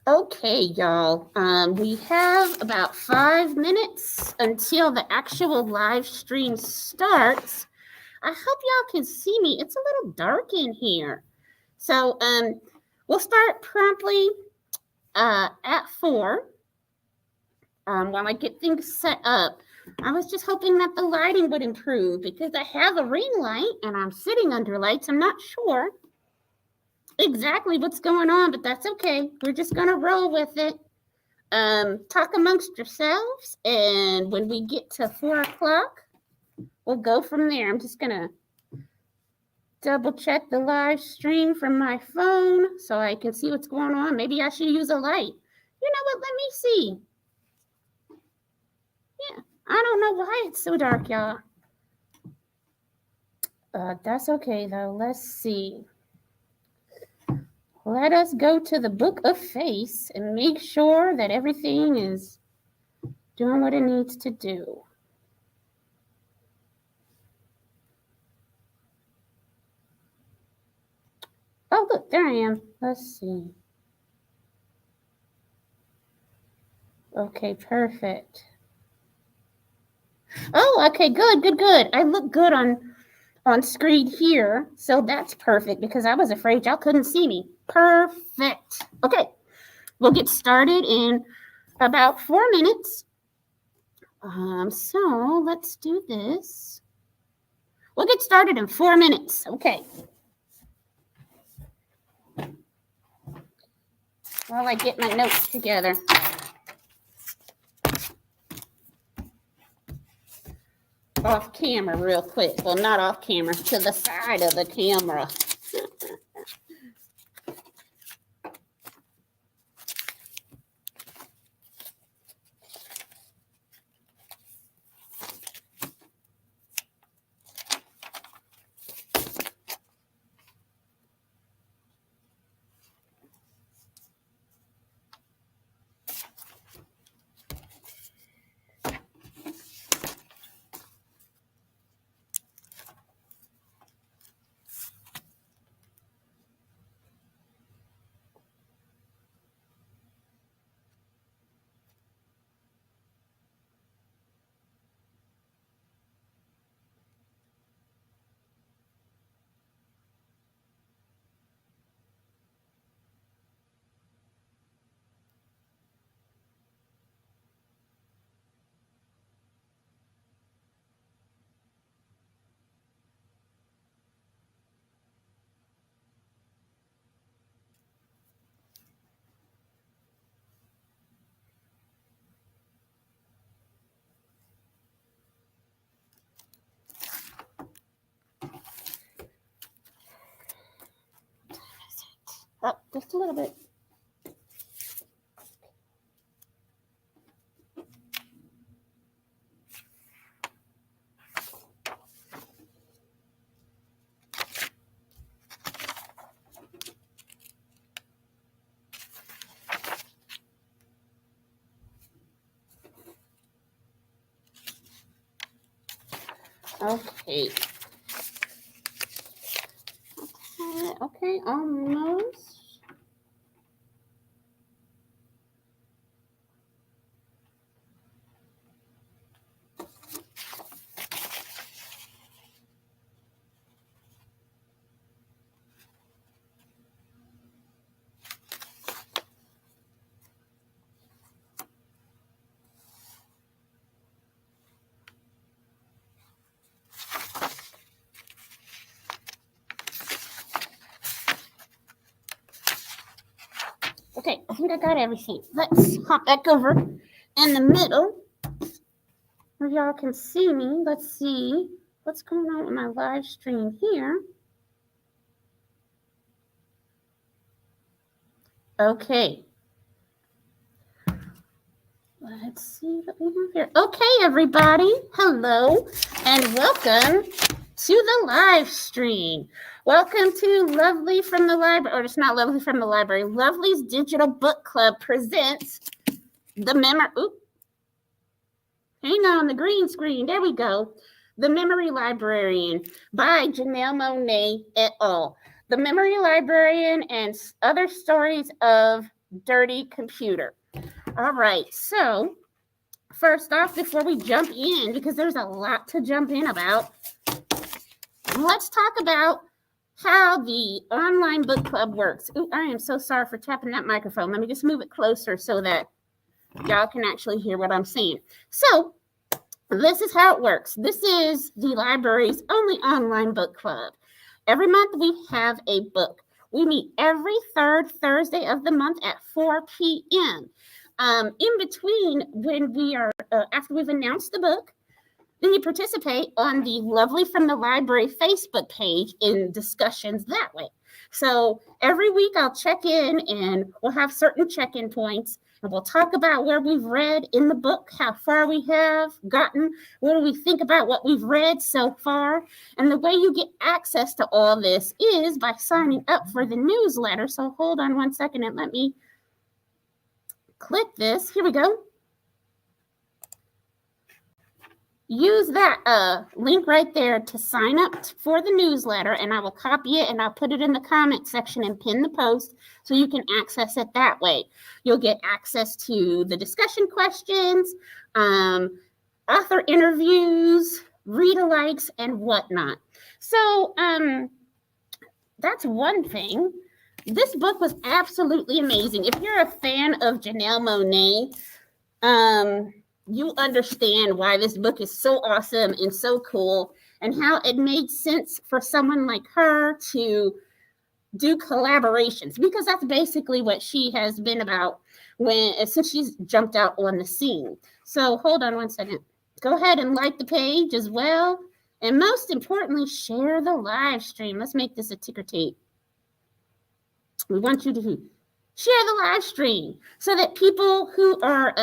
Okay, y'all. We have about 5 minutes until the actual live stream starts. I hope y'all can see me. It's a little dark in here. So we'll start promptly at 4 while I get things set up. I was just hoping that the lighting would improve because I have a ring light and I'm sitting under lights. I'm not sure exactly what's going on, but that's okay. We're just gonna roll with it. Talk amongst yourselves, and when we get to 4 o'clock, we'll go from there. I'm just gonna double check the live stream from my phone so I can see what's going on. Maybe I should use a light. You know what? Let me see. Yeah, I don't know why it's so dark, y'all. That's okay though. Let's see. Let us go to the book of face and make sure that everything is doing what it needs to do. Oh, look, there I am. Let's see. Okay, perfect. Oh, okay, good. I look good on screen here, so that's perfect because I was afraid y'all couldn't see me. Perfect. Okay, we'll get started in about 4 minutes. So let's do this. We'll get started in 4 minutes. Okay. While I get my notes together. Off camera real quick. Well, not off camera, to the side of the camera. Oh, just a little bit. Okay. Okay, almost. Okay, I think I got everything. Let's hop back over in the middle where y'all can see me. Let's see what's going on with my live stream here. Okay. Let's see what we have here. Okay, everybody. Hello and welcome to the live stream. Welcome to Lovely from the Library, or it's not Lovely from the Library. Lovely's Digital Book Club presents the memory. Oop. Hang on, the green screen. There we go. The Memory Librarian by Janelle Monáe et al. The Memory Librarian and Other Stories of dirty computer. All right, so first off, before we jump in, because there's a lot to jump in about, let's talk about how the online book club works. Ooh, I am so sorry for tapping that microphone. Let me just move it closer so that y'all can actually hear what I'm saying. So this is how it works. This is the library's only online book club. Every month we have a book. We meet every third Thursday of the month at 4 p.m. In between, when we are, after we've announced the book, then you participate on the Lovely from the Library Facebook page in discussions that way. So every week I'll check in and we'll have certain check-in points and we'll talk about where we've read in the book, how far we have gotten, what do we think about what we've read so far. And the way you get access to all this is by signing up for the newsletter. So hold on one second and let me click this. Here we go. Use that link right there to sign up for the newsletter, and I will copy it and I'll put it in the comment section and pin the post so you can access it that way. You'll get access to the discussion questions, author interviews, read-alikes, and whatnot. So that's one thing. This book was absolutely amazing. If you're a fan of Janelle Monáe, you understand why this book is so awesome and so cool and how it made sense for someone like her to do collaborations, because that's basically what she has been about since she's jumped out on the scene. So hold on one second. Go ahead and like the page as well. And most importantly, share the live stream. Let's make this a ticker tape. We want you to share the live stream so that people who are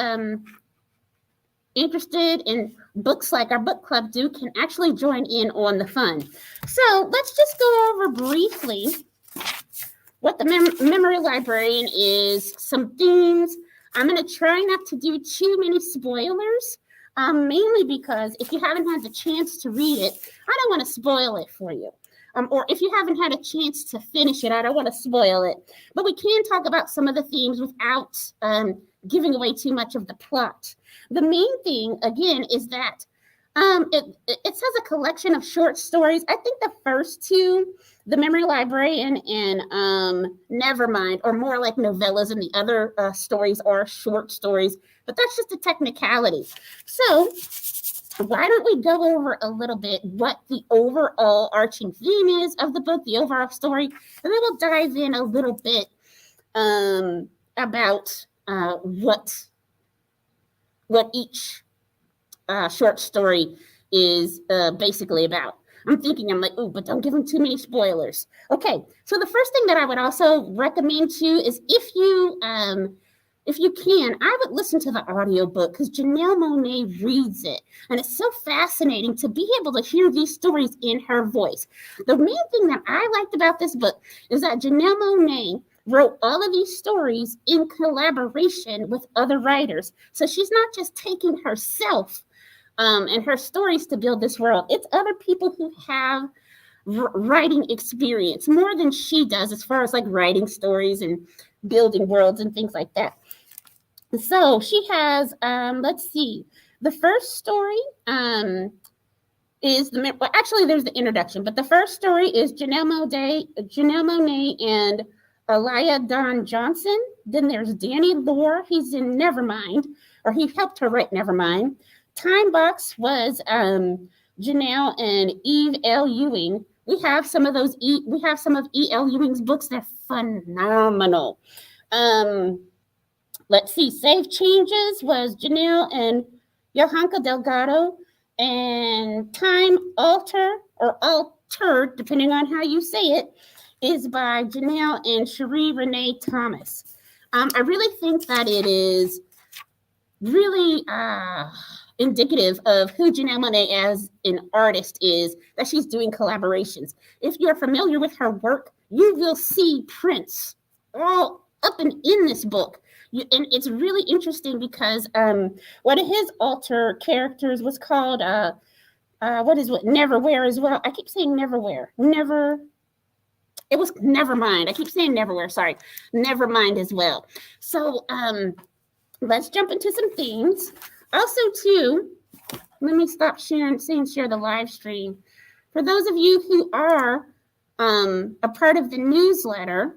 interested in books like our book club do can actually join in on the fun. So let's just go over briefly what the memory librarian is, some themes. I'm going to try not to do too many spoilers, mainly because if you haven't had the chance to read it, I don't want to spoil it for you. Or if you haven't had a chance to finish it, I don't want to spoil it. But we can talk about some of the themes without giving away too much of the plot. The main thing, again, is that it says a collection of short stories. I think the first two, The Memory Librarian and Nevermind, are more like novellas, and the other stories are short stories. But that's just a technicality. So why don't we go over a little bit what the overall arching theme is of the book, the overall story, and then we'll dive in a little bit about what each short story is basically about. I'm like, oh, but don't give them too many spoilers. Okay, so the first thing that I would also recommend to you is if you can, I would listen to the audiobook because Janelle Monáe reads it. And it's so fascinating to be able to hear these stories in her voice. The main thing that I liked about this book is that Janelle Monáe wrote all of these stories in collaboration with other writers. So she's not just taking herself and her stories to build this world. It's other people who have writing experience more than she does as far as like writing stories and building worlds and things like that. So she has, let's see, the first story is there's the introduction, but the first story is Janelle Monáe and Aliyah Dawn Johnson. Then there's Danny Lore. He's in Nevermind, or he helped her write Nevermind. Time Box was Janelle and Eve L. Ewing. We have some of E. L. Ewing's books. They're phenomenal. Let's see. Save Changes was Janelle and Johanka Delgado. And Time Alter, or Altered, depending on how you say it, is by Janelle and Cherie Renee Thomas. I really think that it is really indicative of who Janelle Monáe as an artist is, that she's doing collaborations. If you're familiar with her work, you will see prints all up and in this book. And it's really interesting because one of his alter characters was called Neverwhere as well. I keep saying Neverwhere. It was Nevermind. I keep saying Neverwhere, sorry. Nevermind as well. So let's jump into some themes. Also, too, let me stop share the live stream. For those of you who are a part of the newsletter,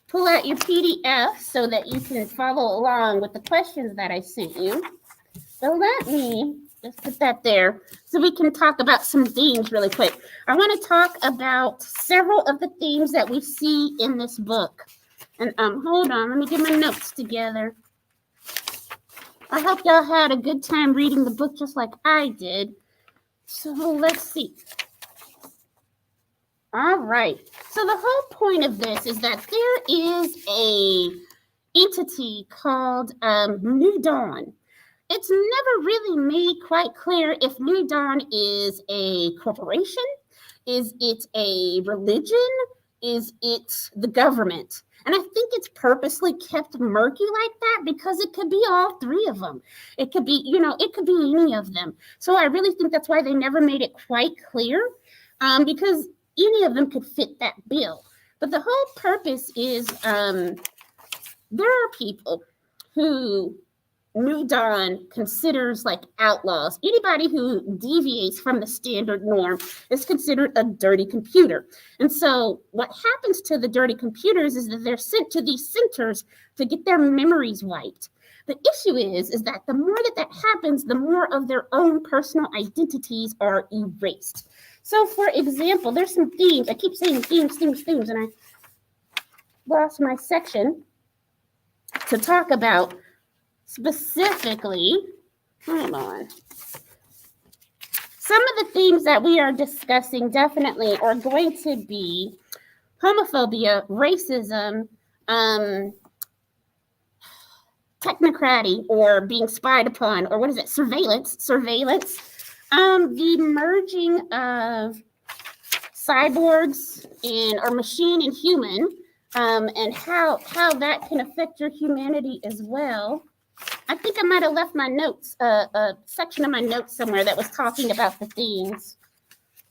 pull out your PDF so that you can follow along with the questions that I sent you. So let me just put that there so we can talk about some themes really quick. I want to talk about several of the themes that we see in this book. And hold on, let me get my notes together. I hope y'all had a good time reading the book just like I did. So let's see. All right. So the whole point of this is that there is a entity called New Dawn. It's never really made quite clear if New Dawn is a corporation, is it a religion, is it the government? And I think it's purposely kept murky like that because it could be all three of them. It could be, it could be any of them. So I really think that's why they never made it quite clear, because any of them could fit that bill. But the whole purpose is there are people who New Dawn considers like outlaws. Anybody who deviates from the standard norm is considered a dirty computer. And so what happens to the dirty computers is that they're sent to these centers to get their memories wiped. The issue is that the more that happens, the more of their own personal identities are erased. So for example, there's some themes. I keep saying themes, and I lost my section to talk about specifically. Hold on. Some of the themes that we are discussing definitely are going to be homophobia, racism, technocracy, or being spied upon, or what is it? Surveillance. The merging of cyborgs or machine and human, and how that can affect your humanity as well. I think I might have left my notes, a section of my notes somewhere that was talking about the themes.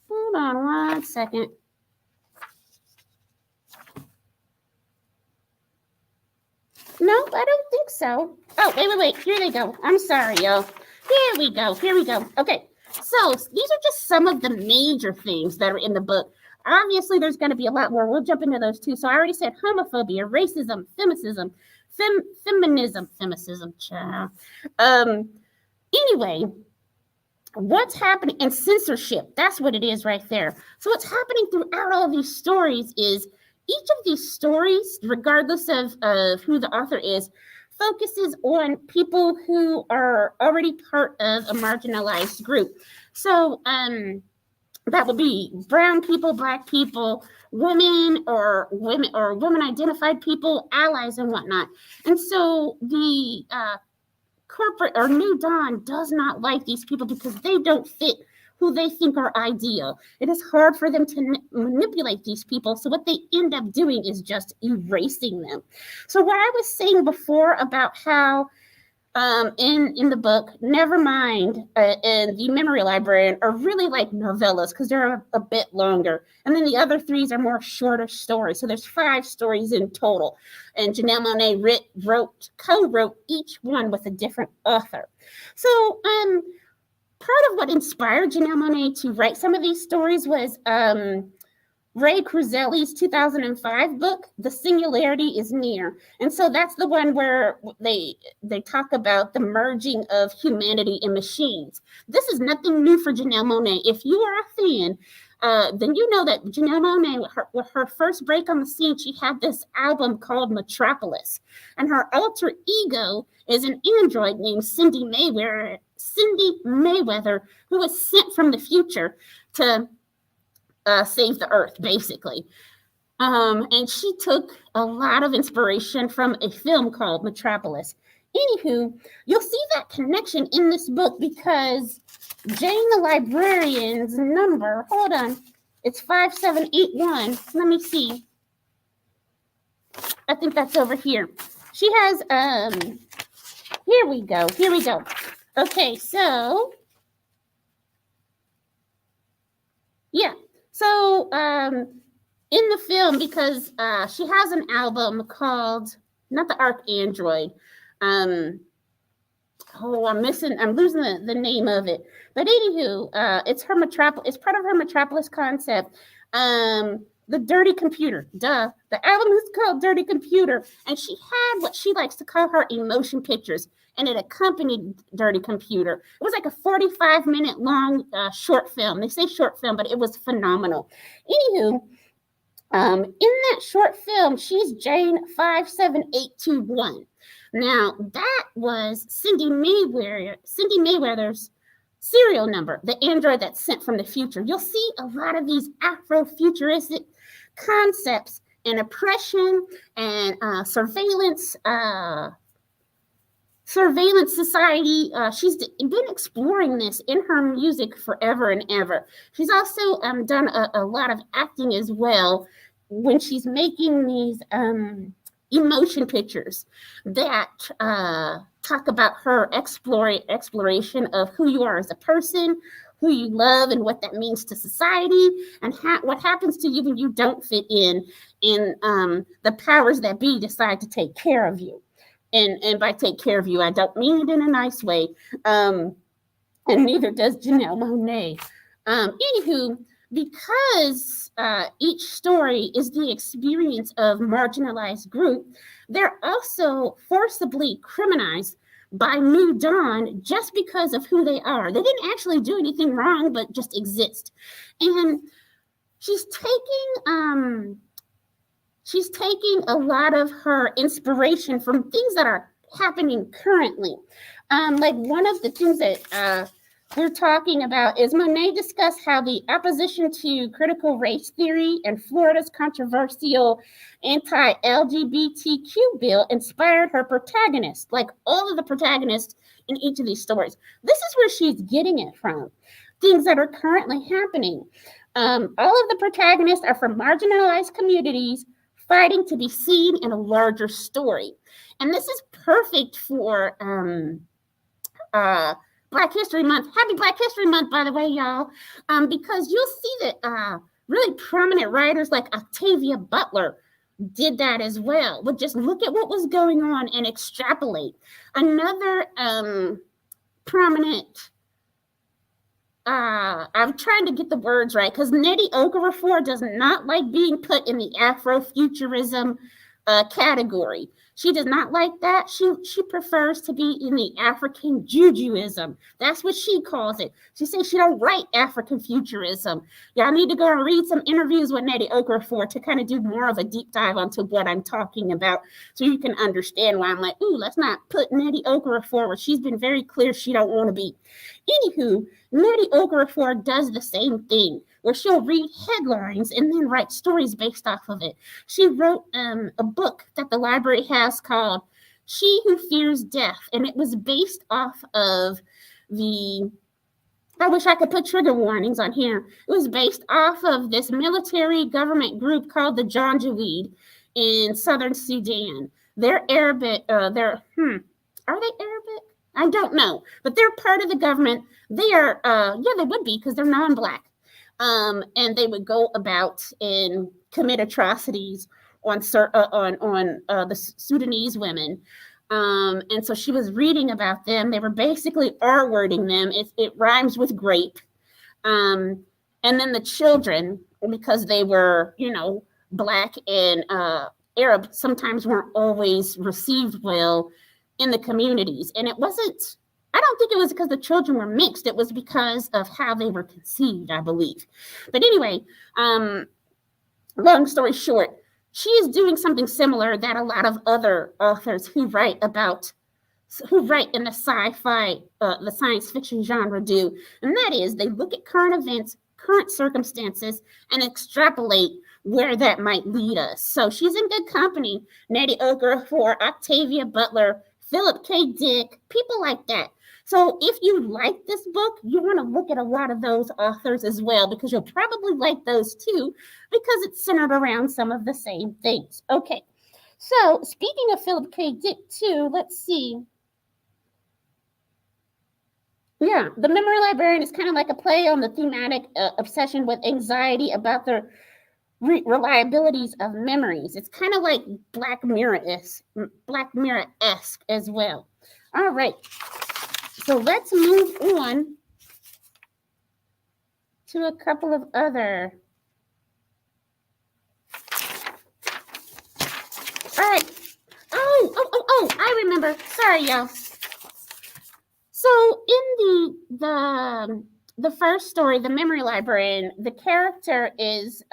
Hold on 1 second. No, I don't think so. Oh, wait. Here they go. I'm sorry, y'all. Here we go. Okay, so these are just some of the major themes that are in the book. Obviously, there's going to be a lot more. We'll jump into those too. So I already said homophobia, racism, feminism, child. Anyway, what's happening in censorship? That's what it is right there. So what's happening throughout all these stories is each of these stories, regardless of who the author is, focuses on people who are already part of a marginalized group. So that would be brown people, black people, women identified people, allies and whatnot. And so the corporate or New Dawn does not like these people because they don't fit who they think are ideal. It is hard for them to manipulate these people. So what they end up doing is just erasing them. So what I was saying before about how in the book, Nevermind and the Memory Librarian are really like novellas because they're a bit longer. And then the other threes are more shorter stories. So there's 5 stories in total. And Janelle Monáe co-wrote each one with a different author. So part of what inspired Janelle Monáe to write some of these stories was Ray Kurzweil's 2005 book, The Singularity is Near. And so that's the one where they talk about the merging of humanity and machines. This is nothing new for Janelle Monáe. If you are a fan, then you know that Janelle Monáe, with her first break on the scene, she had this album called Metropolis. And her alter ego is an android named Cindy Mayweather, who was sent from the future to save the earth, basically. And she took a lot of inspiration from a film called Metropolis. Anywho, you'll see that connection in this book because Jane the Librarian's number, hold on, it's 5781. Let me see. I think that's over here. She has, here we go. Okay, so, yeah. So, in the film, because she has an album called, not the Arc Android. Um, I'm losing the name of it. But anywho, it's her Metropolis. It's part of her Metropolis concept. The Dirty Computer. Duh. The album is called Dirty Computer, and she had what she likes to call her emotion pictures, and it accompanied Dirty Computer. It was like a 45-minute long short film. They say short film, but it was phenomenal. Anywho, in that short film, she's Jane 57821. Now, that was Cindy Mayweather's serial number, the android that's sent from the future. You'll see a lot of these Afrofuturistic concepts and oppression and surveillance society. She's been exploring this in her music forever and ever. She's also done a lot of acting as well when she's making these emotion pictures that talk about her exploration of who you are as a person, who you love, and what that means to society, and what happens to you when you don't fit in, and the powers that be decide to take care of you. And by take care of you, I don't mean it in a nice way. And neither does Janelle Monáe. Anywho, because each story is the experience of marginalized group, they're also forcibly criminalized by New Dawn just because of who they are. They didn't actually do anything wrong, but just exist. And she's taking a lot of her inspiration from things that are happening currently. Like one of the things that we're talking about is Monáe discussed how the opposition to critical race theory and Florida's controversial anti-LGBTQ bill inspired her protagonists, like all of the protagonists in each of these stories. This is where she's getting it from, things that are currently happening. All of the protagonists are from marginalized communities fighting to be seen in a larger story. And this is perfect for Black History Month. Happy Black History Month, by the way, y'all. Because you'll see that really prominent writers like Octavia Butler did that as well. But just look at what was going on and extrapolate. Another prominent, I'm trying to get the words right, because Nnedi Okorafor does not like being put in the Afrofuturism category. She does not like that. She prefers to be in the African Jujuism. That's what she calls it. She says she don't write African futurism. Y'all need to go and read some interviews with Nnedi Okorafor to kind of do more of a deep dive onto what I'm talking about, so you can understand why I'm like, ooh, let's not put Nnedi Okorafor where she's been very clear she don't want to be. Anywho, Nnedi Okorafor does the same thing, where she'll read headlines and then write stories based off of it. She wrote a book that the library has called She Who Fears Death, and it was based off of I wish I could put trigger warnings on here. It was based off of this military government group called the Janjaweed in southern Sudan. They're Arabic. Are they Arabic? I don't know, but they're part of the government. They are, they would be, because they're non-Black. And they would go about and commit atrocities on the Sudanese women. And so she was reading about them. They were basically R-wording them. It rhymes with grape. And then the children, because they were, Black and Arab, sometimes weren't always received well in the communities. And I don't think it was because the children were mixed. It was because of how they were conceived, I believe. But anyway, long story short, she is doing something similar that a lot of other authors who write in the sci-fi, the science fiction genre do. And that is, they look at current events, current circumstances, and extrapolate where that might lead us. So she's in good company. Nnedi Okorafor, Octavia Butler, Philip K. Dick, people like that. So if you like this book, you want to look at a lot of those authors as well, because you'll probably like those too, because it's centered around some of the same things. Okay, so speaking of Philip K. Dick too, let's see. Yeah, the memory librarian is kind of like a play on the thematic obsession with anxiety about the reliabilities of memories. It's kind of like Black Mirror-esque as well. All right, so let's move on to a couple of other. All right. Oh! I remember. Sorry, y'all. So in the first story, the memory librarian, the character is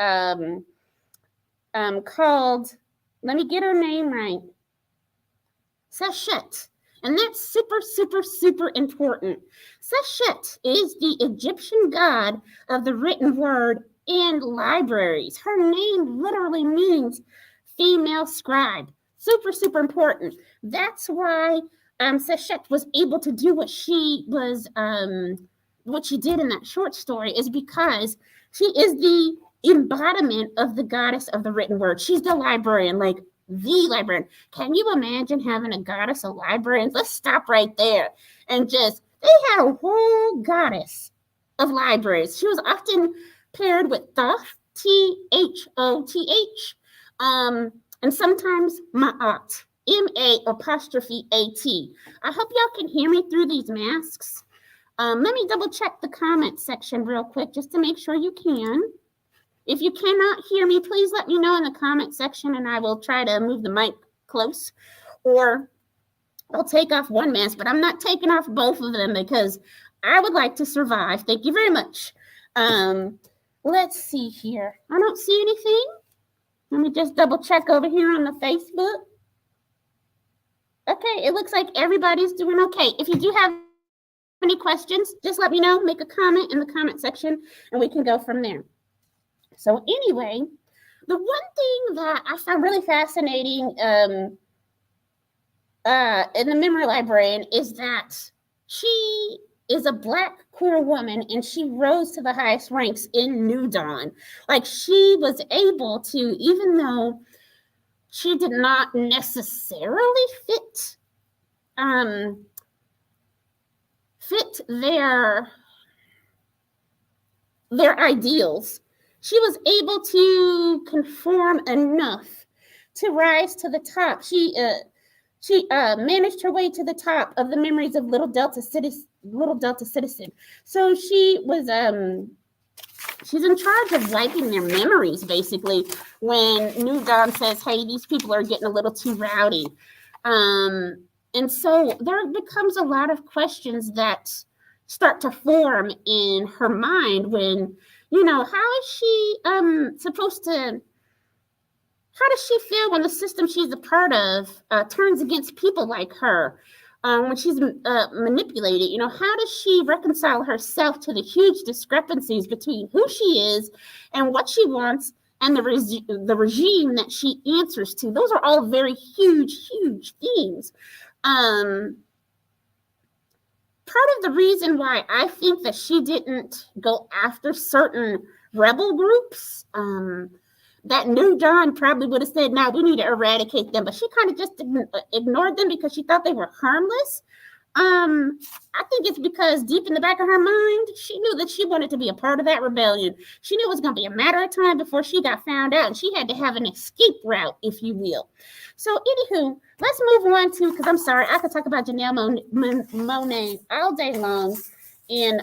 called. Let me get her name right. Seshet. And that's super, super, super important. Seshet is the Egyptian god of the written word and libraries. Her name literally means female scribe. Super, super important. That's why Seshet was able to do what she did in that short story, is because she is the embodiment of the goddess of the written word. She's the librarian, like the librarian. Can you imagine having a goddess of librarians? Let's stop right there and just, they had a whole goddess of libraries. She was often paired with Thoth, Thoth, and sometimes Ma'at, MA''AT. I hope y'all can hear me through these masks. Let me double check the comment section real quick just to make sure you can. If you cannot hear me, please let me know in the comment section and I will try to move the mic close, or I'll take off one mask, but I'm not taking off both of them because I would like to survive. Thank you very much. Let's see here. I don't see anything. Let me just double check over here on the Facebook. Okay, it looks like everybody's doing okay. If you do have any questions, just let me know. Make a comment in the comment section and we can go from there. So anyway, the one thing that I found really fascinating in the memory librarian is that she is a Black queer woman and she rose to the highest ranks in New Dawn. Like, she was able to, even though she did not necessarily fit their ideals, she was able to conform enough to rise to the top. She managed her way to the top of the memories of Little Delta Citizen. So she was she's in charge of wiping their memories, basically, when New Dawn says, hey, these people are getting a little too rowdy. And so there becomes a lot of questions that start to form in her mind when, how is she supposed to, how does she feel when the system she's a part of turns against people like her? When she's manipulated, how does she reconcile herself to the huge discrepancies between who she is and what she wants and the regime that she answers to? Those are all very huge, huge themes. Part of the reason why I think that she didn't go after certain rebel groups, that New Dawn probably would have said, no, we need to eradicate them. But she kind of just ignored them because she thought they were harmless. I think it's because deep in the back of her mind, she knew that she wanted to be a part of that rebellion. She knew it was going to be a matter of time before she got found out, and she had to have an escape route, if you will. So, anywho, let's move on to, because I'm sorry, I could talk about Janelle Monáe all day long, and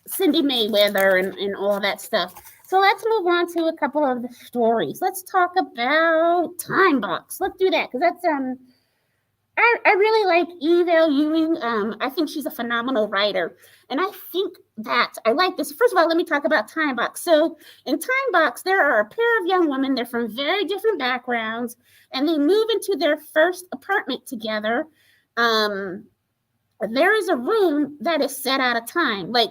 Cindy Mayweather and all that stuff. So let's move on to a couple of the stories. Let's talk about Time Box. Let's do that, because that's I really like Eva Ewing. I think she's a phenomenal writer. And I think that I like this. First of all, let me talk about Time Box. So in Time Box, there are a pair of young women. They're from very different backgrounds, and they move into their first apartment together. There is a room that is set out of time. Like,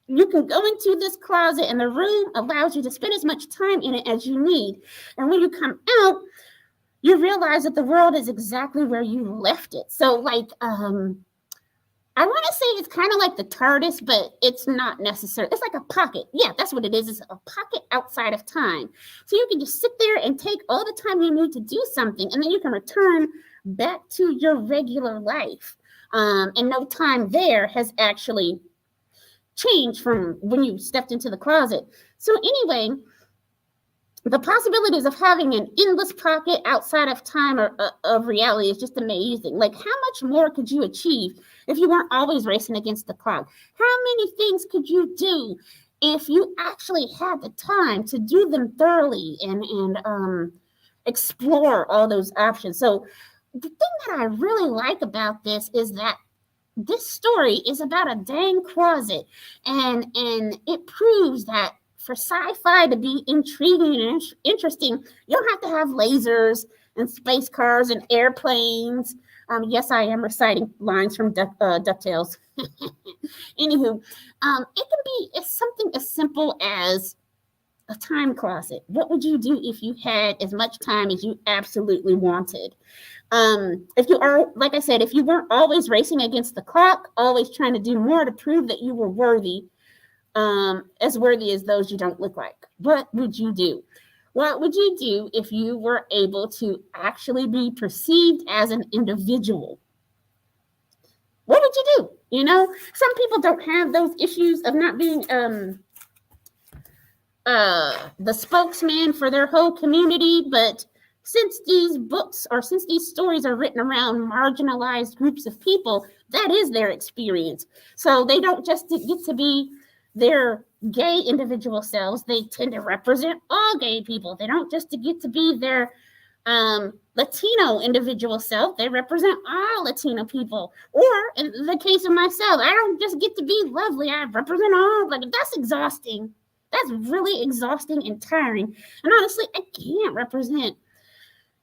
you can go into this closet, and the room allows you to spend as much time in it as you need. And when you come out, you realize that the world is exactly where you left it. So, like, I want to say it's kind of like the TARDIS, but it's not necessary. It's like a pocket. Yeah, that's what it is. It's a pocket outside of time. So you can just sit there and take all the time you need to do something, and then you can return back to your regular life. And no time there has actually changed from when you stepped into the closet. So anyway, the possibilities of having an endless pocket outside of time or of reality is just amazing. Like, how much more could you achieve if you weren't always racing against the clock? How many things could you do if you actually had the time to do them thoroughly and explore all those options? So the thing that I really like about this is that this story is about a dang closet, and it proves that for sci-fi to be intriguing and interesting, you don't have to have lasers and space cars and airplanes. Yes, I am reciting lines from DuckTales. Anywho, it can be something as simple as a time closet. What would you do if you had as much time as you absolutely wanted? If you are, like I said, if you weren't always racing against the clock, always trying to do more to prove that you were worthy, as worthy as those you don't look like, what would you do? What would you do if you were able to actually be perceived as an individual? What would you do? You know, some people don't have those issues of not being the spokesman for their whole community, but since these books or since these stories are written around marginalized groups of people, that is their experience. So they don't just get to be their gay individual selves, they tend to represent all gay people. They don't just get to be their Latino individual self, they represent all Latino people. Or in the case of myself, I don't just get to be lovely, I represent all. Like, that's exhausting. That's really exhausting and tiring. And honestly, I can't represent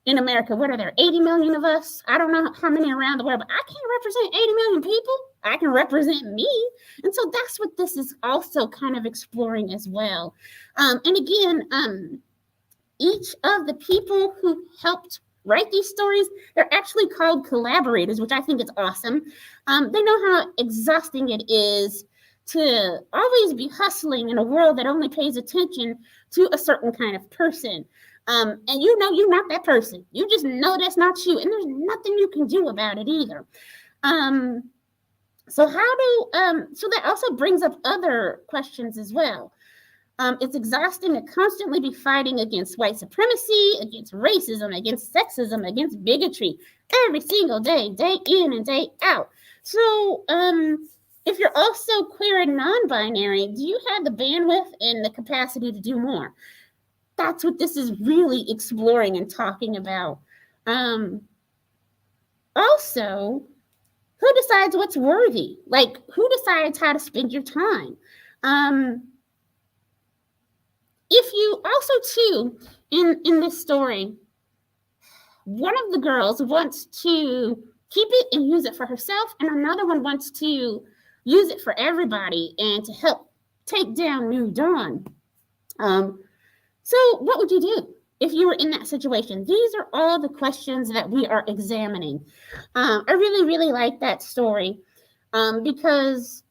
in America. What are there, 80 million of us? I don't know how many around the world, but I can't represent 80 million people. I can represent me. And so that's what this is also kind of exploring as well. And again, each of the people who helped write these stories, they're actually called collaborators, which I think is awesome. They know how exhausting it is to always be hustling in a world that only pays attention to a certain kind of person. And you know you're not that person. You just know that's not you, and there's nothing you can do about it either. So that also brings up other questions as well. It's exhausting to constantly be fighting against white supremacy, against racism, against sexism, against bigotry every single day, day in and day out. So if you're also queer and non-binary, do you have the bandwidth and the capacity to do more? That's what this is really exploring and talking about. Also, who decides what's worthy? Like, who decides how to spend your time? If you also, too, in this story, one of the girls wants to keep it and use it for herself, and another one wants to use it for everybody and to help take down New Dawn. So what would you do if you were in that situation? These are all the questions that we are examining. I really, really like that story because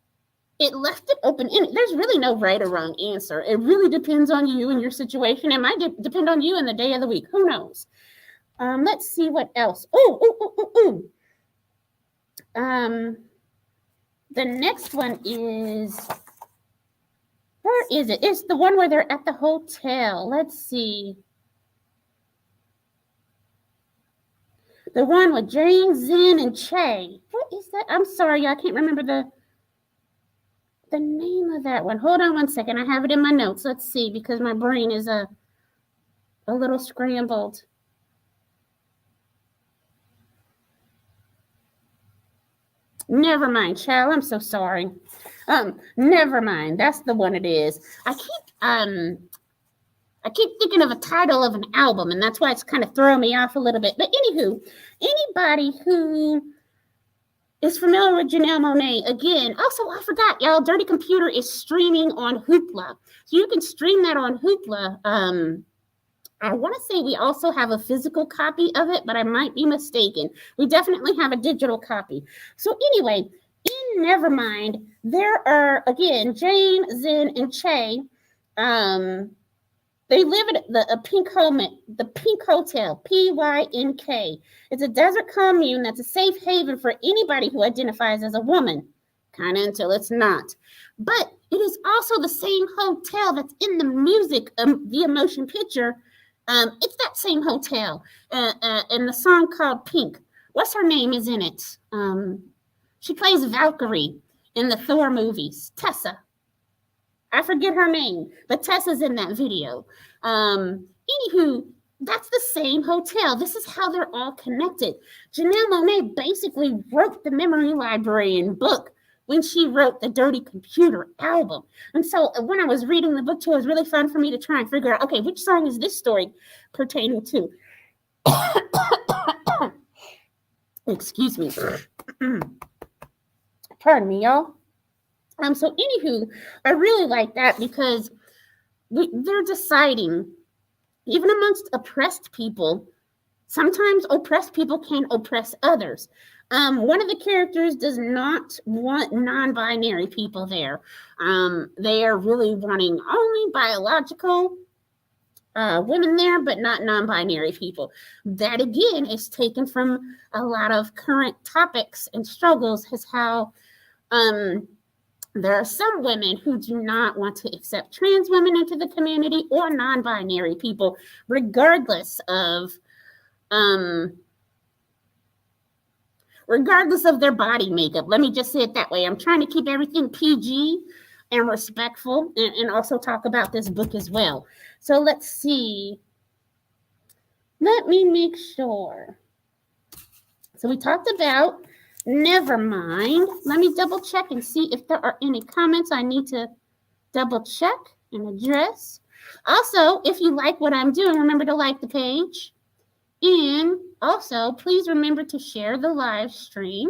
it left it open. There's really no right or wrong answer. It really depends on you and your situation. It might depend on you and the day of the week. Who knows? Let's see what else. The next one is, where is it? It's the one where they're at the hotel. Let's see. The one with Jane, Zen, and Che. What is that? I'm sorry, I can't remember the name of that one. Hold on one second. I have it in my notes. Let's see, because my brain is a little scrambled. Never mind, child. I'm so sorry. Never mind. That's the one it is. I keep thinking of a title of an album, and that's why it's kind of throwing me off a little bit. But anywho, anybody who is familiar with Janelle Monáe, again, also, I forgot, y'all, Dirty Computer is streaming on Hoopla. So you can stream that on Hoopla. I want to say we also have a physical copy of it, but I might be mistaken. We definitely have a digital copy. So anyway, in Nevermind, there are, again, Jane, Zen, and Che. They live at the Pink Hotel, PYNK. It's a desert commune that's a safe haven for anybody who identifies as a woman. Kind of until it's not. But it is also the same hotel that's in the music, the motion picture. It's that same hotel. And the song called Pink. What's her name is in it? She plays Valkyrie in the Thor movies. Tessa. I forget her name, but Tessa's in that video. Anywho, that's the same hotel. This is how they're all connected. Janelle Monáe basically wrote the Memory Librarian book when she wrote the Dirty Computer album. And so when I was reading the book too, it was really fun for me to try and figure out, okay, which song is this story pertaining to? Excuse me. Pardon me, y'all. So anywho, I really like that because they're deciding, even amongst oppressed people, sometimes oppressed people can oppress others. One of the characters does not want non-binary people there. They are really wanting only biological women there, but not non-binary people. That again is taken from a lot of current topics and struggles, as how there are some women who do not want to accept trans women into the community or non-binary people, regardless of their body makeup. Let me just say it that way. I'm trying to keep everything PG and respectful, and also talk about this book as well. So let's see. Let me make sure. So we talked about Nevermind. Let me double check and see if there are any comments I need to double check and address. Also, if you like what I'm doing, remember to like the page. And also, please remember to share the live stream.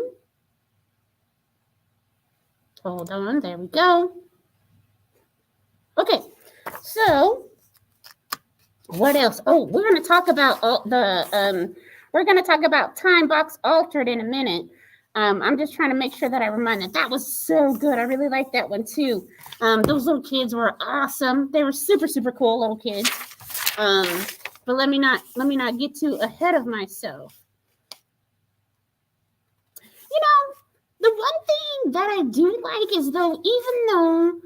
Hold on, there we go. Okay, so what else? Oh, we're going to talk about we're going to talk about Time Box Altered in a minute. I'm just trying to make sure that I remind that was so good. I really like that one too. Those little kids were awesome. They were super, super cool little kids. But let me not get too ahead of myself. You know, the one thing that I do like is, though, even though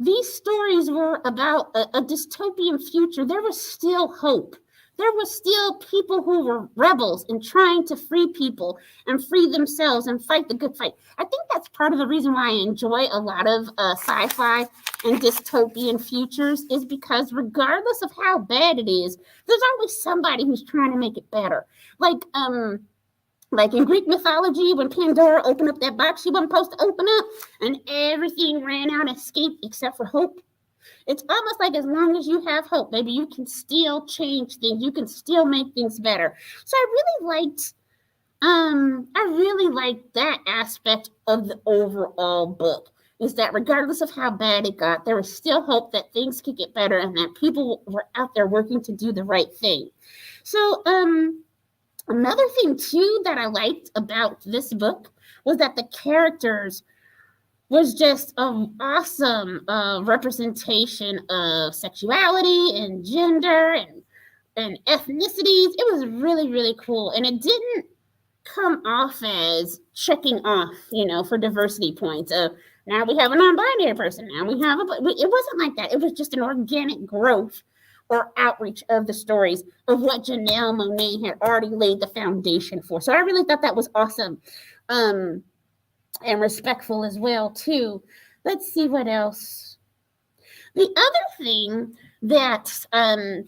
these stories were about a dystopian future, there was still hope. There were still people who were rebels and trying to free people and free themselves and fight the good fight. I think that's part of the reason why I enjoy a lot of sci-fi and dystopian futures, is because regardless of how bad it is, there's always somebody who's trying to make it better. Like in Greek mythology, when Pandora opened up that box she wasn't supposed to open up, and everything ran out and escaped except for hope. It's almost like as long as you have hope, maybe you can still change things. You can still make things better. So I really liked that aspect of the overall book, is that regardless of how bad it got, there was still hope that things could get better and that people were out there working to do the right thing. So another thing too that I liked about this book was that the characters was just an awesome representation of sexuality and gender and ethnicities. It was really, really cool. And it didn't come off as checking off, for diversity points. Now we have a non-binary person. Now we have it wasn't like that. It was just an organic growth or outreach of the stories of what Janelle Monáe had already laid the foundation for. So I really thought that was awesome. And respectful as well, too. Let's see what else. The other thing that I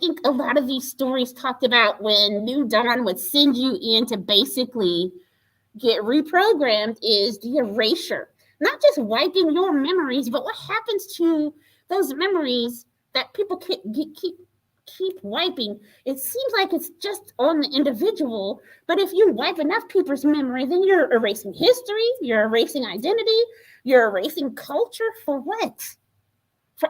think a lot of these stories talked about, when New Dawn would send you in to basically get reprogrammed, is the erasure. Not just wiping your memories, but what happens to those memories that people keep wiping. It seems like it's just on the individual, but if you wipe enough people's memory, then you're erasing history, you're erasing identity, you're erasing culture. For what?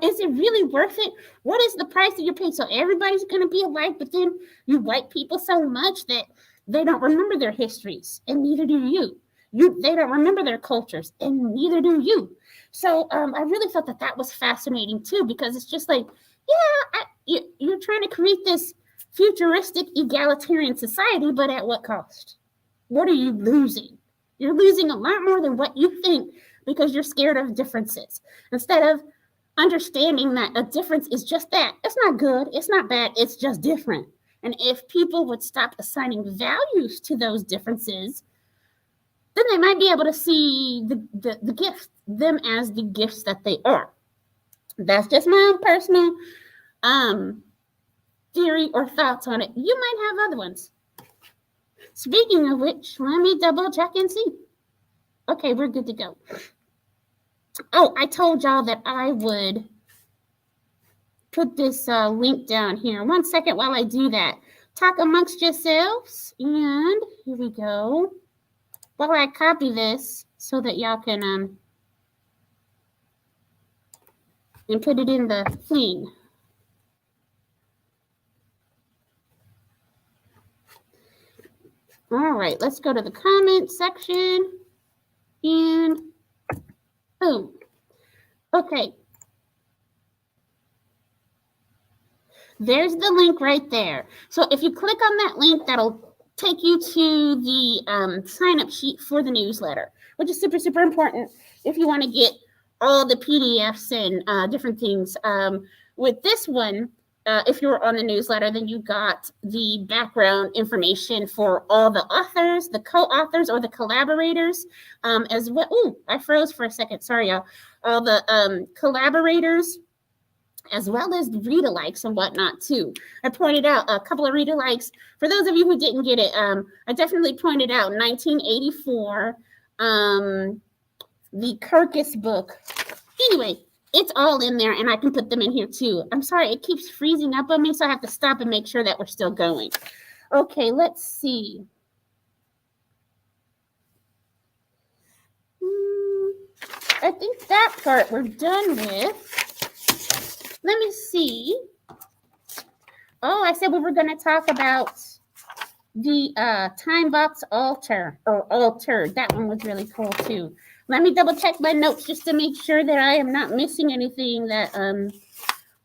Is it really worth it? What is the price that you're paying? So everybody's going to be alike, but then you wipe people so much that they don't remember their histories, and neither do you. They don't remember their cultures, and neither do you. So I really thought that was fascinating too, because it's just like, yeah, you're trying to create this futuristic egalitarian society, but at what cost? What are you losing? You're losing a lot more than what you think because you're scared of differences. Instead of understanding that a difference is just that. It's not good, it's not bad, it's just different. And if people would stop assigning values to those differences, then they might be able to see the gifts, them as the gifts that they are. That's just my own personal theory or thoughts on it. You might have other ones. Speaking of which, let me double check and see. Okay, we're good to go. Oh, I told y'all that I would put this link down here. 1 second while I do that. Talk amongst yourselves. And here we go. While I copy this so that y'all can and put it in the thing. All right, let's go to the comment section. And boom. Okay. There's the link right there. So if you click on that link, that'll take you to the sign-up sheet for the newsletter, which is super, super important if you want to get all the PDFs and different things. With this one, if you're on the newsletter, then you got the background information for all the authors, the co-authors, or the collaborators, as well. Ooh, I froze for a second. Sorry, y'all. All the collaborators, as well as read-alikes and whatnot, too. I pointed out a couple of read-alikes. For those of you who didn't get it, I definitely pointed out 1984, the Kirkus book. Anyway, it's all in there, and I can put them in here, too. I'm sorry, it keeps freezing up on me, so I have to stop and make sure that we're still going. Okay, let's see. I think that part we're done with. Let me see. Oh, I said we were going to talk about the time box altar, or altered. That one was really cool, too. Let me double check my notes just to make sure that I am not missing anything that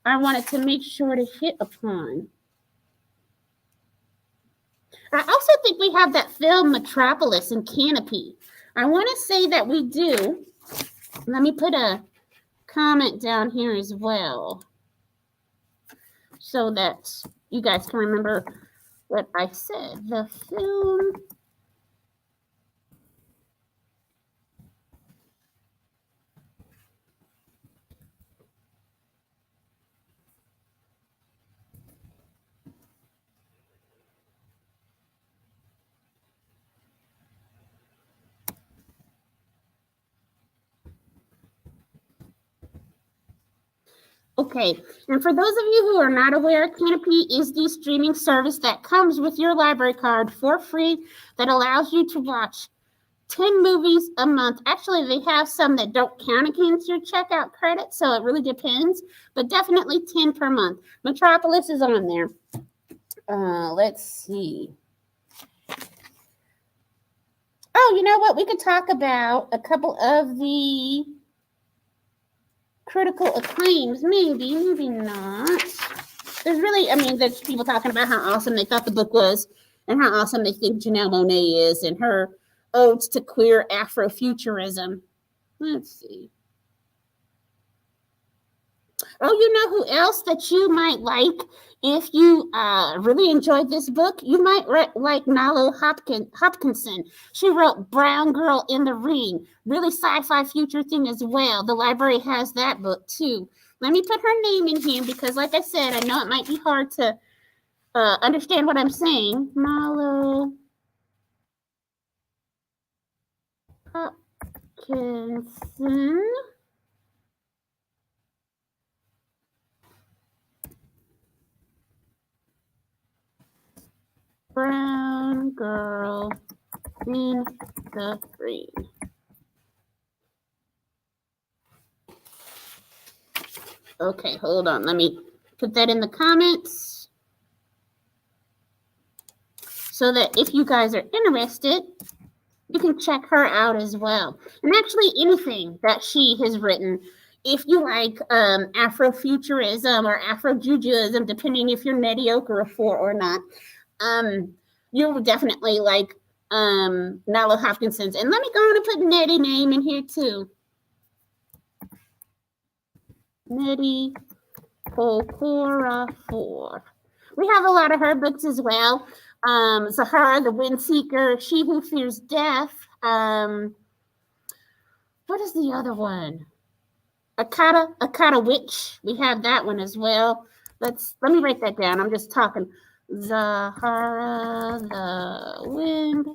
I wanted to make sure to hit upon. I also think we have that film Metropolis and Canopy. I want to say that we do. Let me put a comment down here as well, so that you guys can remember what I said. The film. Okay, and for those of you who are not aware, Canopy is the streaming service that comes with your library card for free that allows you to watch 10 movies a month. Actually, they have some that don't count against your checkout credit, so it really depends, but definitely 10 per month. Metropolis is on there. Let's see. Oh, you know what? We could talk about a couple of the critical acclaims, maybe not. There's really, I mean, there's people talking about how awesome they thought the book was and how awesome they think Janelle Monáe is and her odes to queer Afrofuturism. Let's see. Oh, you know who else that you might like if you really enjoyed this book? You might like Nalo Hopkinson. She wrote Brown Girl in the Ring. Really sci-fi future thing as well. The library has that book too. Let me put her name in here because, like I said, I know it might be hard to understand what I'm saying. Nalo Hopkinson. Brown Girl in the Ring. Okay, hold on. Let me put that in the comments so that if you guys are interested, you can check her out as well. And actually, anything that she has written, if you like Afrofuturism or Afrojudaism, depending if you're mediocre for or not, you'll definitely like Nalo Hopkinson's. And let me go on and put Nettie name in here too. Nettie Pokora 4. We have a lot of her books as well. Zahara the Windseeker, She Who Fears Death. What is the other one? Akata Witch. We have that one as well. Let me write that down. I'm just talking. Zahara the Wind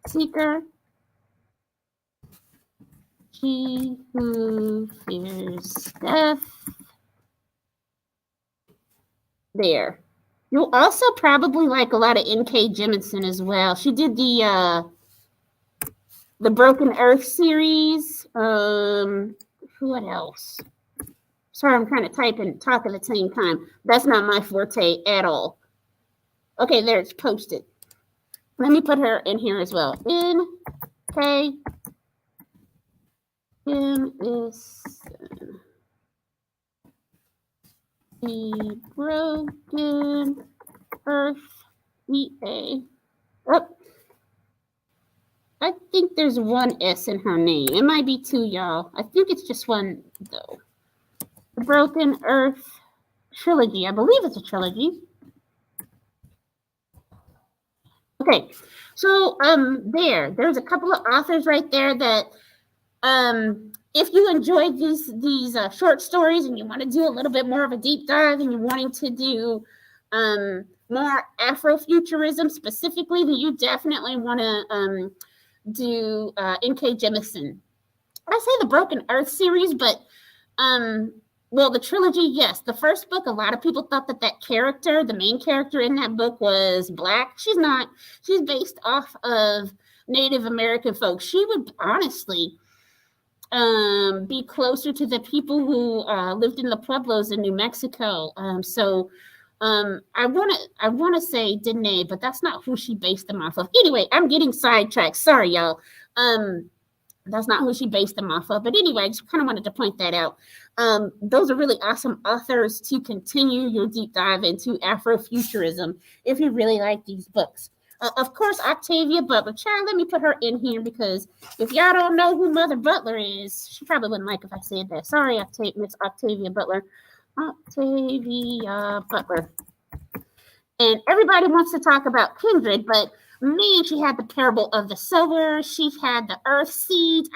Seeker. She Who Fears Death. There. You'll also probably like a lot of N.K. Jemisin as well. She did the Broken Earth series. What else? Sorry, I'm trying to type and talk at the same time. That's not my forte at all. Okay, there, it's posted. Let me put her in here as well. N.K. Jemisin. The Broken Earth EA. Oh, I think there's one S in her name. It might be two, y'all. I think it's just one, though. The Broken Earth trilogy. I believe it's a trilogy. Okay, so there's a couple of authors right there that if you enjoyed these short stories and you want to do a little bit more of a deep dive and you're wanting to do more Afrofuturism specifically, then you definitely want to do N.K. Jemisin. I say the Broken Earth series, but well, the trilogy, yes. The first book, a lot of people thought that character, the main character in that book, was Black. She's not. She's based off of Native American folks. She would honestly be closer to the people who lived in the pueblos in New Mexico. So I want to say Danae, but that's not who she based them off of. Anyway, I'm getting sidetracked. Sorry, y'all. That's not who she based them off of. But anyway, I just kind of wanted to point that out. Those are really awesome authors to continue your deep dive into Afrofuturism if you really like these books. Of course, Octavia Butler. Child, let me put her in here because if y'all don't know who Mother Butler is, she probably wouldn't like if I said that. Sorry, Miss Octavia Butler. Octavia Butler. And everybody wants to talk about Kindred, but man, she had the Parable of the Sower. She had the Earth Seed.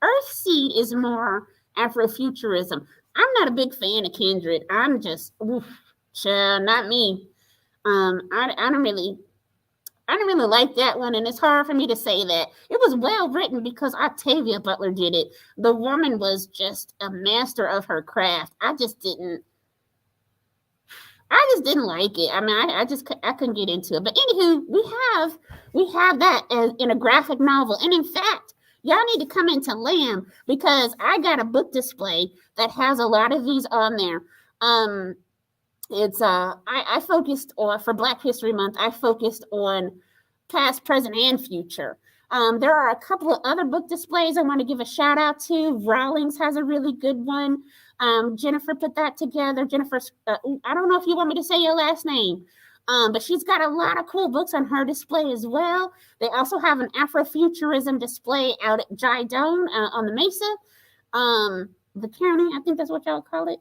Earth Seed is more Afrofuturism. I'm not a big fan of Kindred. I'm just, child, not me. I don't really like that one, and it's hard for me to say that. It was well written because Octavia Butler did it. The woman was just a master of her craft. I just didn't like it. I mean, I couldn't get into it. But anywho, we have that as in a graphic novel. And in fact, y'all need to come into Lamb because I got a book display that has a lot of these on there. It's I focused on, for Black History Month, I focused on past, present, and future. There are a couple of other book displays I want to give a shout out to. Rawlings has a really good one. Jennifer put that together. Jennifer, I don't know if you want me to say your last name, but she's got a lot of cool books on her display as well. They also have an Afrofuturism display out at Jidone on the Mesa, the county. I think that's what y'all call it.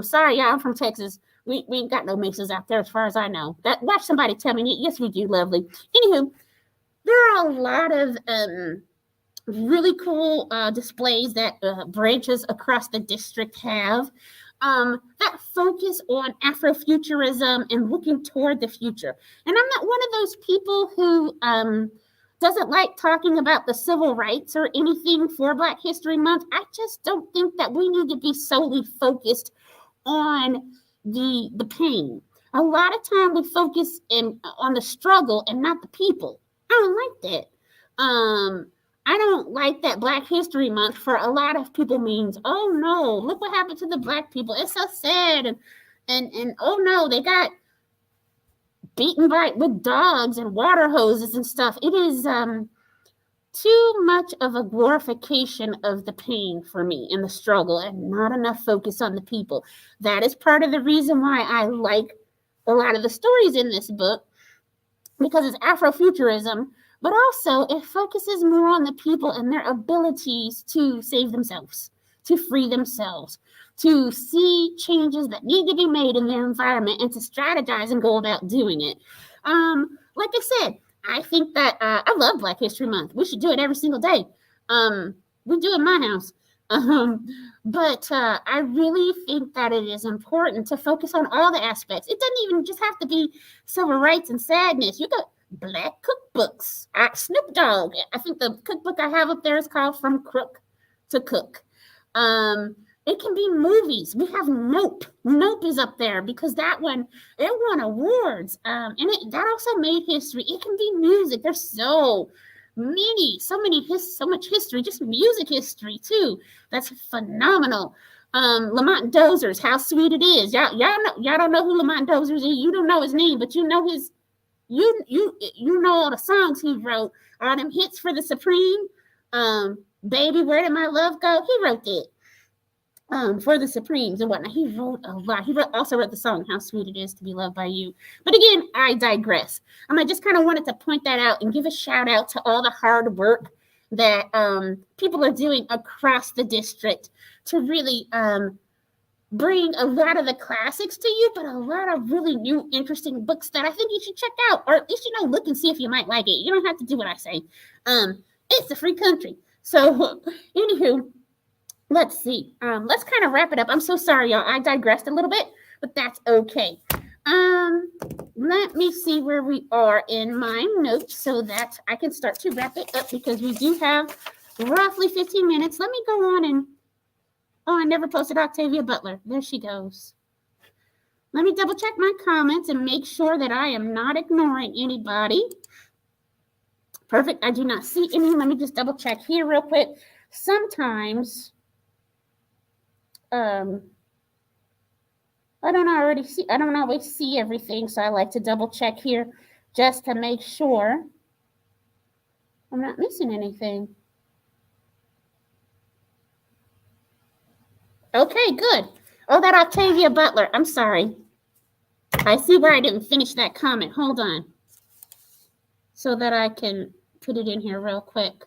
Sorry, y'all, I'm from Texas. We ain't got no mesas out there as far as I know. Watch somebody tell me. Yes, we do, lovely. Anywho, there are a lot of really cool displays that branches across the district have that focus on Afrofuturism and looking toward the future. And I'm not one of those people who doesn't like talking about the civil rights or anything for Black History Month. I just don't think that we need to be solely focused on the pain. A lot of time we focus on the struggle and not the people. I don't like that. I don't like that Black History Month for a lot of people means, oh no, look what happened to the Black people. It's so sad. And oh no, they got beaten with dogs and water hoses and stuff. It is too much of a glorification of the pain for me and the struggle, and not enough focus on the people. That is part of the reason why I like a lot of the stories in this book, because it's Afrofuturism, but also it focuses more on the people and their abilities to save themselves, to free themselves, to see changes that need to be made in their environment, and to strategize and go about doing it. Like I said, I think that I love Black History Month. We should do it every single day. We do it in my house. But I really think that it is important to focus on all the aspects. It doesn't even just have to be civil rights and sadness. You got Black cookbooks. Snoop Dogg. I think the cookbook I have up there is called From Crook to Cook. It can be movies. We have Nope. Nope is up there because that one, it won awards. And that also made history. It can be music. There's so much history, just music history too. That's phenomenal. Lamont Dozer's How Sweet It Is. Y'all don't know who Lamont Dozer's is. You don't know his name, but you know you know all the songs he wrote. All them hits for the Supreme. Baby, Where Did My Love Go? He wrote it. For the Supremes and whatnot. He wrote a lot. He also wrote the song How Sweet It Is to Be Loved by You. But again, I digress. I just kind of wanted to point that out and give a shout out to all the hard work that people are doing across the district to really bring a lot of the classics to you, but a lot of really new, interesting books that I think you should check out, or at least, look and see if you might like it. You don't have to do what I say. It's a free country. So, anywho, let's see. Let's kind of wrap it up. I'm so sorry, y'all. I digressed a little bit, but that's okay. Let me see where we are in my notes so that I can start to wrap it up, because we do have roughly 15 minutes. Let me go on and... Oh, I never posted Octavia Butler. There she goes. Let me double check my comments and make sure that I am not ignoring anybody. Perfect. I do not see any. Let me just double check here real quick. Sometimes... I don't always see everything, so I like to double check here just to make sure I'm not missing anything. Okay, good. Oh, that Octavia Butler. I'm sorry. I see where I didn't finish that comment. Hold on. So that I can put it in here real quick.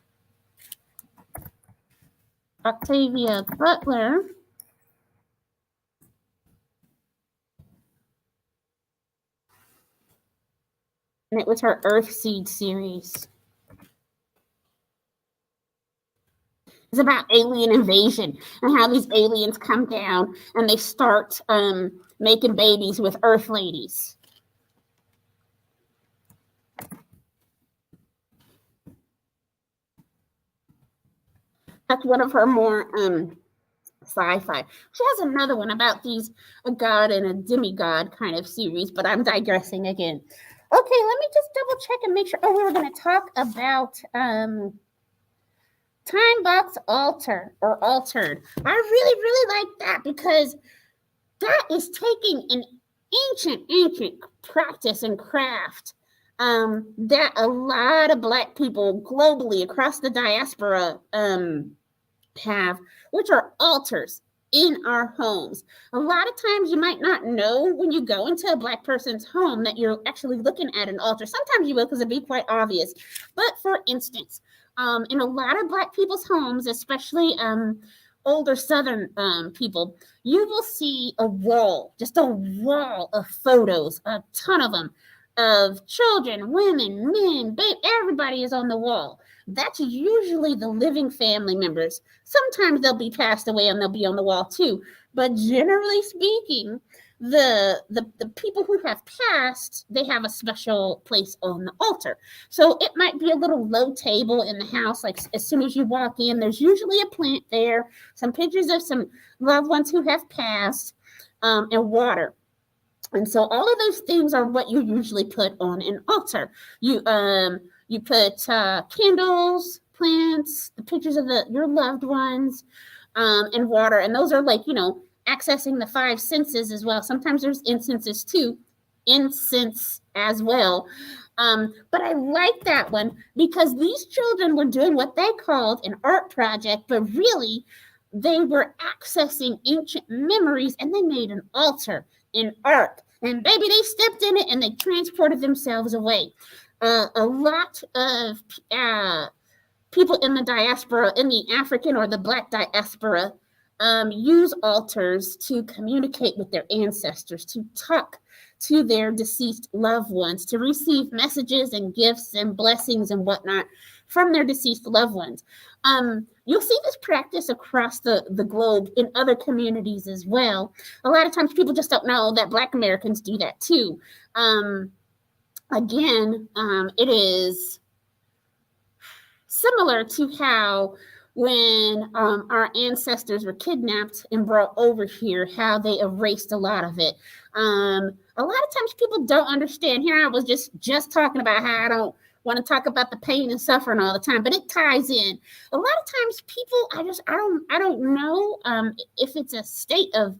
Octavia Butler. And it was her Earthseed series. It's about alien invasion and how these aliens come down and they start making babies with Earth ladies. That's one of her more sci-fi. She has another one about a god and a demigod kind of series, but I'm digressing again. Okay, let me just double check and make sure. Oh, we were going to talk about Time Box Altered. I really, really like that, because that is taking an ancient practice and craft that a lot of Black people globally across the diaspora have, which are altars in our homes. A lot of times you might not know when you go into a Black person's home that you're actually looking at an altar. Sometimes you will, because it'd be quite obvious. But for instance, in a lot of Black people's homes, especially older Southern people, you will see just a wall of photos, a ton of them, of children, women, men, everybody is on the wall. That's usually the living family members. Sometimes they'll be passed away and they'll be on the wall too. But generally speaking, the people who have passed, they have a special place on the altar. So it might be a little low table in the house. Like as soon as you walk in, there's usually a plant there, some pictures of some loved ones who have passed, and water. And so all of those things are what you usually put on an altar. You put candles, plants, the pictures of your loved ones, and water. And those are like, accessing the five senses as well. Sometimes there's incenses too incense as well. But I like that one because these children were doing what they called an art project, but really they were accessing ancient memories and they made an altar in art. And baby, they stepped in it and they transported themselves away. A lot of people in the diaspora, in the African or the Black diaspora, use altars to communicate with their ancestors, to talk to their deceased loved ones, to receive messages and gifts and blessings and whatnot from their deceased loved ones. You'll see this practice across the globe in other communities as well. A lot of times people just don't know that Black Americans do that too. It is similar to how when our ancestors were kidnapped and brought over here, how they erased a lot of it. A lot of times people don't understand. Here I was just talking about how I don't want to talk about the pain and suffering all the time, but it ties in. A lot of times people, I don't know if it's a state of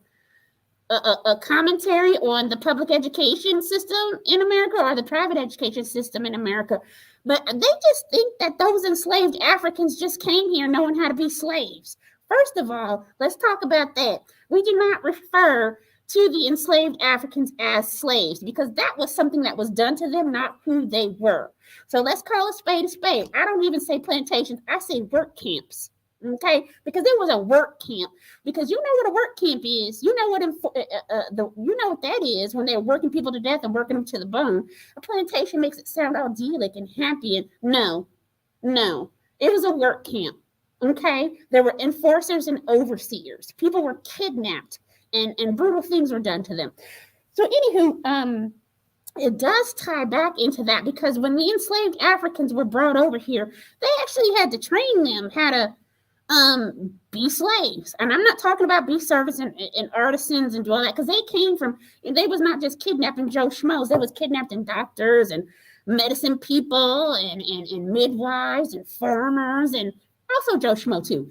a commentary on the public education system in America or the private education system in America. But they just think that those enslaved Africans just came here knowing how to be slaves. First of all, let's talk about that. We do not refer to the enslaved Africans as slaves because that was something that was done to them, not who they were. So let's call a spade a spade. I don't even say plantations. I say work camps. Okay, because it was a work camp. Because you know what a work camp is. You know what that is when they're working people to death and working them to the bone. A plantation makes it sound all idyllic and happy, and no, it was a work camp. Okay, there were enforcers and overseers. People were kidnapped, and brutal things were done to them. So, anywho, it does tie back into that because when the enslaved Africans were brought over here, they actually had to train them how to be slaves. And I'm not talking about be servants and artisans and do all that, because they was not just kidnapping Joe Schmoes. They was kidnapping doctors and medicine people and midwives and farmers and also Joe Schmo too.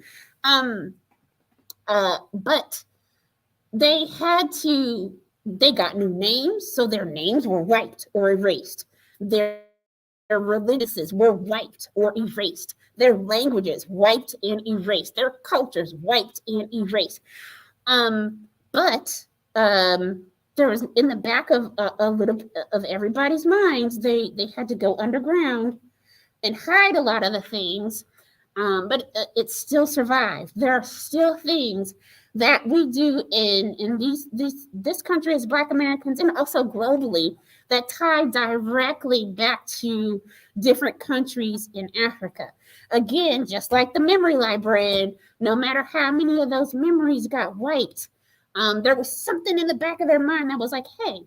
But they got new names, so their names were wiped or erased. Their religions were wiped or erased. Their languages wiped and erased. Their cultures wiped and erased. But there was in the back of a little of everybody's minds, they had to go underground and hide a lot of the things. But it still survived. There are still things that we do in this country as Black Americans and also globally that tie directly back to different countries in Africa. Again, just like the memory librarian, no matter how many of those memories got wiped, there was something in the back of their mind that was like, hey,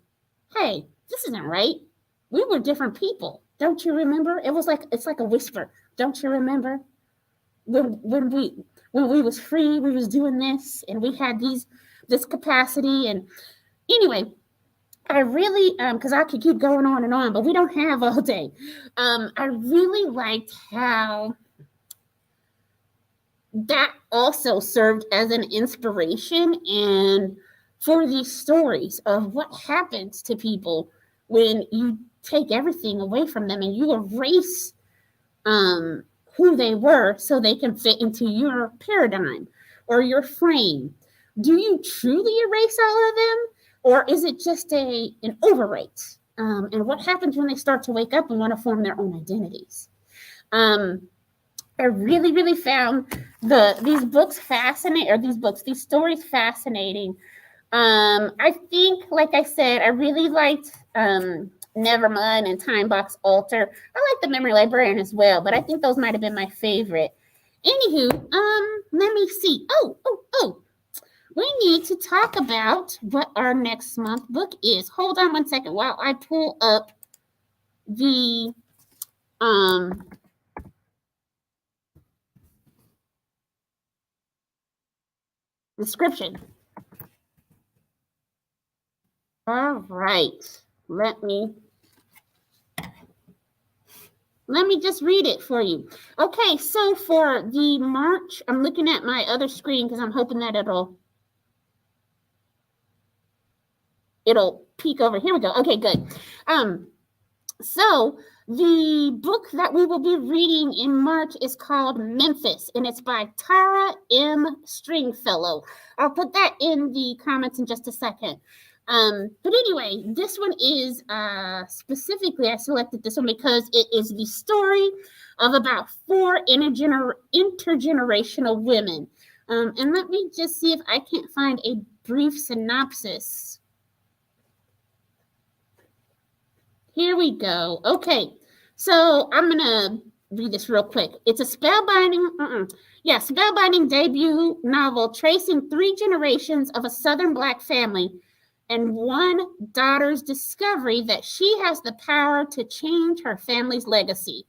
this isn't right. We were different people. Don't you remember? It's like a whisper. Don't you remember? When we was free, we was doing this and we had this capacity. And anyway, I really because I could keep going on and on, but we don't have all day. I really liked how that also served as an inspiration and for these stories of what happens to people when you take everything away from them and you erase who they were so they can fit into your paradigm or your frame. Do you truly erase all of them, or is it just an overwrite? And what happens when they start to wake up and want to form their own identities? I really, really found these stories fascinating. I think, like I said, I really liked Nevermind and Time Box Altar. I like the Memory Librarian as well, but I think those might have been my favorite. Anywho, let me see. Oh, we need to talk about what our next month book is. Hold on one second while I pull up the description. All right, let me just read it for you. Okay, so for the March, I'm looking at my other screen because I'm hoping that it'll it'll peek over. Here we go. Okay, good. So the book that we will be reading in March is called Memphis, and it's by Tara M. Stringfellow. I'll put that in the comments in just a second. But anyway, this one is specifically, I selected this one because it is the story of about 4 intergenerational women. And let me just see if I can't find a brief synopsis. Here we go. Okay, so I'm gonna read this real quick. It's a spellbinding debut novel tracing 3 generations of a Southern Black family and one daughter's discovery that she has the power to change her family's legacy.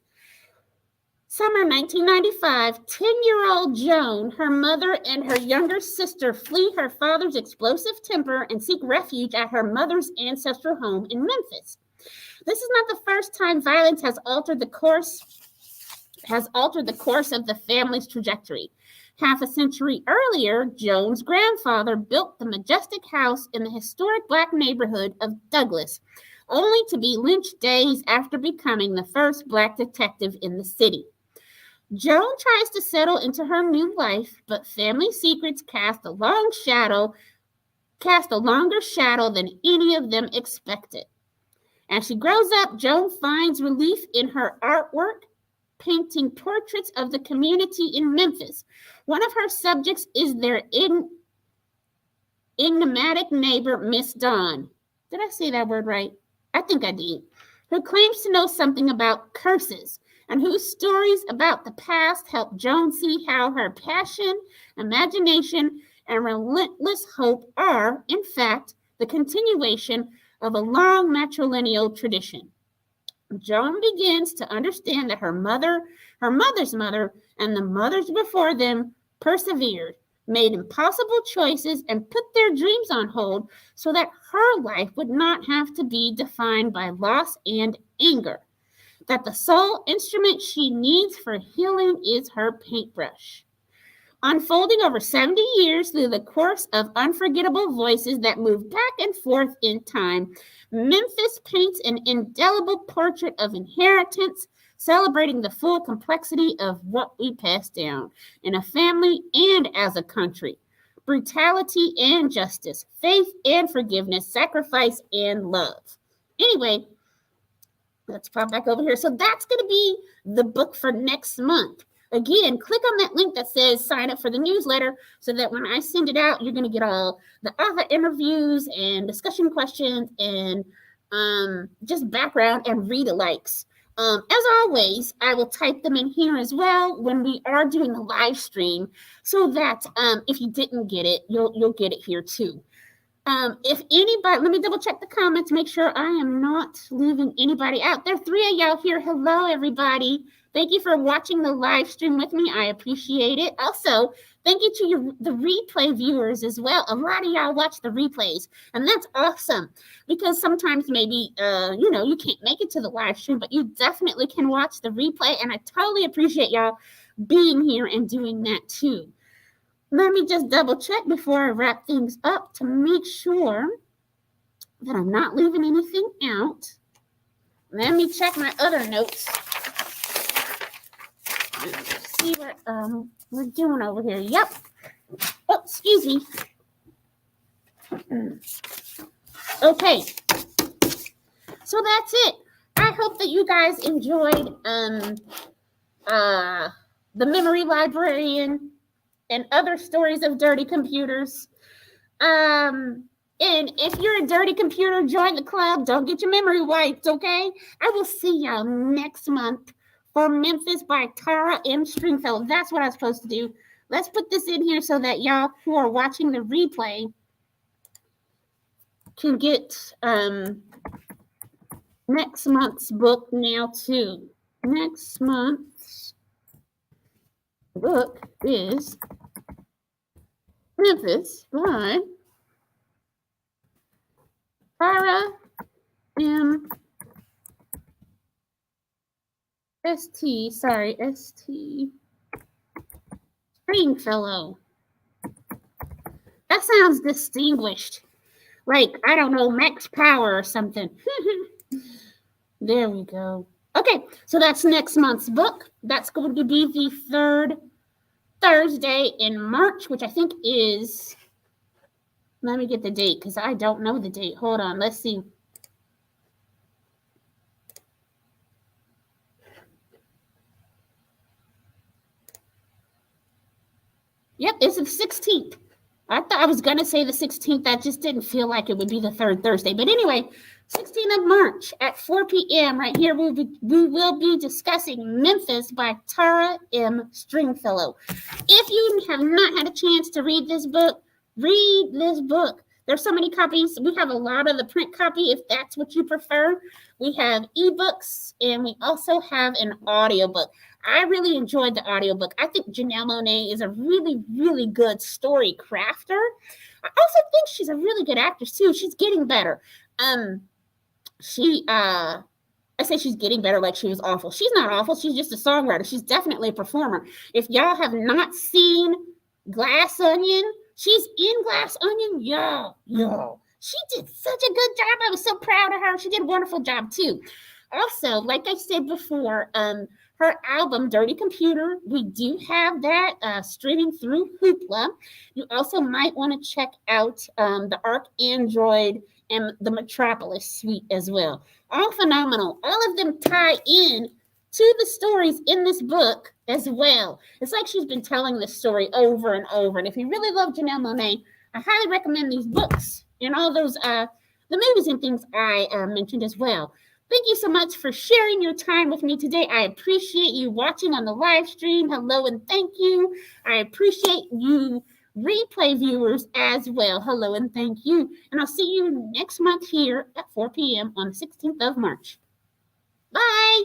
Summer 1995, 10-year-old Joan, her mother, and her younger sister flee her father's explosive temper and seek refuge at her mother's ancestral home in Memphis. This is not the first time violence has altered the course of the family's trajectory. Half a century earlier, Joan's grandfather built the majestic house in the historic Black neighborhood of Douglas, only to be lynched days after becoming the first Black detective in the city. Joan tries to settle into her new life, but family secrets cast a longer shadow than any of them expected. As she grows up, Joan finds relief in her artwork, painting portraits of the community in Memphis. One of her subjects is their enigmatic neighbor, Miss Dawn. Did I say that word right? I think I did. Who claims to know something about curses, and whose stories about the past help Joan see how her passion, imagination, and relentless hope are, in fact, the continuation of a long matrilineal tradition. Joan begins to understand that her mother's mother, and the mothers before them persevered, made impossible choices, and put their dreams on hold so that her life would not have to be defined by loss and anger. That the sole instrument she needs for healing is her paintbrush. Unfolding over 70 years through the course of unforgettable voices that move back and forth in time, Memphis paints an indelible portrait of inheritance, celebrating the full complexity of what we pass down in a family and as a country. Brutality and justice, faith and forgiveness, sacrifice and love. Anyway, let's pop back over here. So that's going to be the book for next month. Again, click on that link that says sign up for the newsletter so that when I send it out, you're going to get all the other interviews and discussion questions and just background and read-alikes. As always, I will type them in here as well when we are doing the live stream so that if you didn't get it, you'll get it here too. If anybody, let me double check the comments, make sure I am not leaving anybody out. There are 3 of y'all here. Hello, everybody. Thank you for watching the live stream with me. I appreciate it. Also, thank you to the replay viewers as well. A lot of y'all watch the replays, and that's awesome because sometimes maybe, you can't make it to the live stream, but you definitely can watch the replay, and I totally appreciate y'all being here and doing that too. Let me just double check before I wrap things up to make sure that I'm not leaving anything out. Let me check my other notes. Let's see what we're doing over here. Yep. Oh, excuse me. Okay. So that's it. I hope that you guys enjoyed the Memory Librarian and other stories of dirty computers. And if you're a dirty computer, join the club. Don't get your memory wiped, okay? I will see y'all next month for Memphis by Tara M. Stringfellow. That's what I was supposed to do. Let's put this in here so that y'all who are watching the replay can get next month's book now too. Next month's book is Memphis by Tara M. St. Stringfellow. That sounds distinguished. Like, I don't know, max power or something. There we go. Okay, so that's next month's book. That's going to be the third Thursday in March, which I think is, let me get the date because I don't know the date. Hold on, let's see. Yep, it's the 16th. I thought I was going to say the 16th. That just didn't feel like it would be the third Thursday. But anyway, 16th of March at 4 p.m. right here, we will be discussing Memphis by Tara M. Stringfellow. If you have not had a chance to read this book, read this book. There's so many copies. We have a lot of the print copy if that's what you prefer. We have ebooks and we also have an audiobook. I really enjoyed the audiobook. I think Janelle Monáe is a really, really good story crafter. I also think she's a really good actress too. She's getting better. I say she's getting better like she was awful. She's not awful. She's just a songwriter. She's definitely a performer. If y'all have not seen Glass Onion, she's in Glass Onion. Yo. She did such a good job. I was so proud of her. She did a wonderful job too. Also, like I said before, her album Dirty Computer, we do have that streaming through Hoopla. You also might want to check out the Arc Android and the Metropolis suite as well. All phenomenal. All of them tie in to the stories in this book as well. It's like she's been telling this story over and over. And if you really love Janelle Monáe, I highly recommend these books and all those the movies and things I mentioned as well. Thank you so much for sharing your time with me today. I appreciate you watching on the live stream. Hello and thank you. I appreciate you replay viewers as well. Hello and thank you. And I'll see you next month here at 4 p.m. on the 16th of March. Bye.